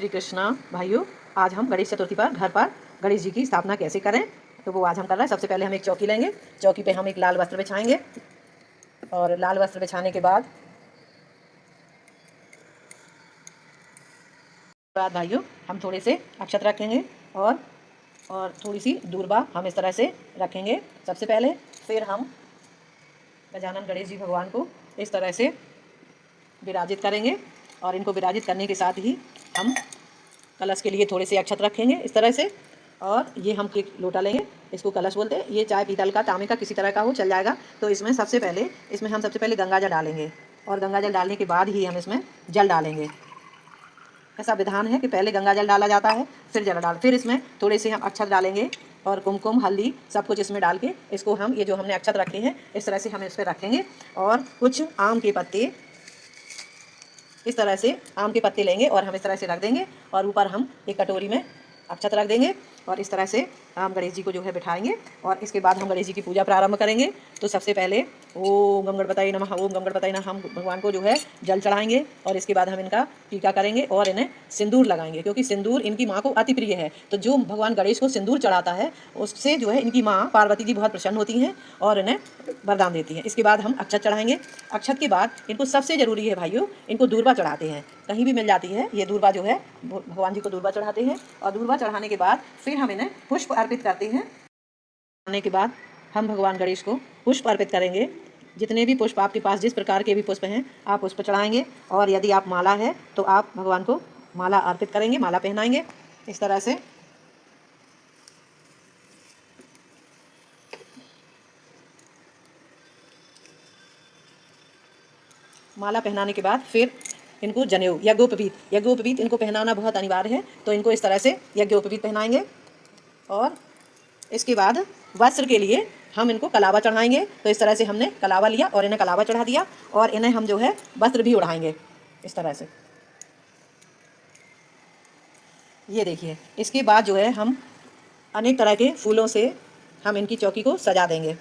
श्री कृष्णा भाइयों, आज हम गणेश चतुर्थी पर घर पर गणेश जी की स्थापना कैसे करें तो वो आज हम कर रहे हैं। सबसे पहले हम एक चौकी लेंगे। चौकी पे हम एक लाल वस्त्र बिछाएंगे और लाल वस्त्र बिछाने के बाद भाइयों हम थोड़े से अक्षत रखेंगे और थोड़ी सी दूर्वा हम इस तरह से रखेंगे सबसे पहले। फिर हम गजानन गणेश जी भगवान को इस तरह से विराजित करेंगे और इनको विराजित करने के साथ ही हम कलश के लिए थोड़े से अक्षत रखेंगे इस तरह से। और ये हम एक लोटा लेंगे, इसको कलश बोलते हैं। ये चाहे पीतल का, तांबे का, किसी तरह का हो चल जाएगा। तो इसमें हम सबसे पहले गंगा जल डालेंगे और गंगा जल डालने के बाद ही हम इसमें जल डालेंगे। ऐसा विधान है कि पहले गंगा जल डाला जाता है, फिर जल डाल, फिर इसमें थोड़े से हम अक्षत डालेंगे और कुमकुम, हल्दी सब कुछ इसमें डाल के इसको हम ये जो हमने अक्षत रखे हैं इस तरह से हम इस पर रखेंगे। और कुछ आम के पत्ते, इस तरह से आम के पत्ते लेंगे और हम इस तरह से रख देंगे और ऊपर हम एक कटोरी में अक्षत रख देंगे और इस तरह से हम गणेश जी को जो है बिठाएंगे। और इसके बाद हम गणेश जी की पूजा प्रारंभ करेंगे। तो सबसे पहले ओम गम गणपतये नमः, ओम गम गणपतये नमः हम भगवान को जो है जल चढ़ाएंगे और इसके बाद हम इनका टीका करेंगे और इन्हें सिंदूर लगाएंगे, क्योंकि सिंदूर इनकी माँ को अति प्रिय है। तो जो भगवान गणेश को सिंदूर चढ़ाता है उससे जो है इनकी माँ पार्वती जी बहुत प्रसन्न होती हैं और इन्हें वरदान देती हैं। इसके बाद हम अक्षत चढ़ाएंगे। अक्षत के बाद इनको सबसे ज़रूरी है भाइयों, इनको दूर्वा चढ़ाते हैं, कहीं भी मिल जाती है ये दूर्वा जो है, भगवान जी को दूर्वा चढ़ाते हैं। और दूर्वा चढ़ाने के बाद फिर हम इन्हें पुष्प अर्पित करते हैं। चढ़ाने के बाद हम भगवान गणेश को पुष्प अर्पित करेंगे। जितने भी पुष्प आपके पास, जिस प्रकार के भी पुष्प हैं आप पुष्प चढ़ाएंगे। और यदि आप माला है तो आप भगवान को माला अर्पित करेंगे, माला पहनाएंगे इस तरह से। माला पहनाने के बाद फिर इनको जनेऊ, यज्ञोपवीत इनको पहनाना बहुत अनिवार्य है। तो इनको इस तरह से यज्ञोपवीत पहनाएंगे। और इसके बाद वस्त्र के लिए हम इनको कलावा चढ़ाएंगे। तो इस तरह से हमने कलावा लिया और इन्हें कलावा चढ़ा दिया और इन्हें हम जो है वस्त्र भी उड़ाएंगे इस तरह से। ये देखिए, इसके बाद जो है हम अनेक तरह के फूलों से हम इनकी चौकी को सजा देंगे।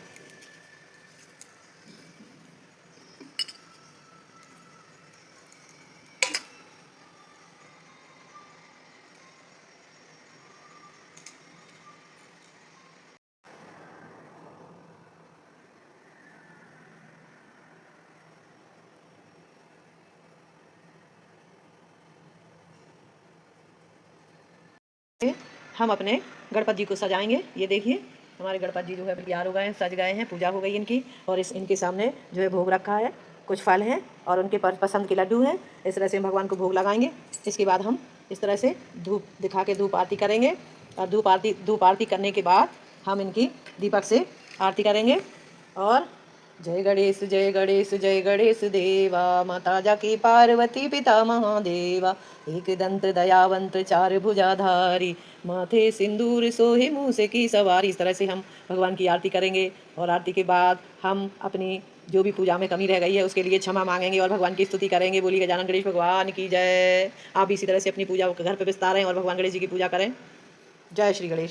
हम अपने गणपति जी को सजाएंगे। ये देखिए, हमारे गणपति जी जो है तैयार हो गए हैं, सज गए हैं, पूजा हो गई इनकी। और इनके सामने जो है भोग रखा है, कुछ फल हैं और उनके पसंद के लड्डू हैं। इस तरह से हम भगवान को भोग लगाएंगे। इसके बाद हम इस तरह से धूप दिखा के धूप आरती करेंगे। और धूप आरती करने के बाद हम इनकी दीपक से आरती करेंगे। और जय गणेश जय गणेश जय गणेश देवा, माता जाकी पार्वती पिता महादेवा, एक दंत दयावंत चार भुजाधारी, माथे सिंदूर सोहे मुँह से की सवारी। इस तरह से हम भगवान की आरती करेंगे। और आरती के बाद हम अपनी जो भी पूजा में कमी रह गई है उसके लिए क्षमा मांगेंगे और भगवान की स्तुति करेंगे। बोलिए गजानन गणेश भगवान की जय। आप इसी तरह से अपनी पूजा घर पर विस्तारें और भगवान गणेश जी की पूजा करें। जय श्री गणेश।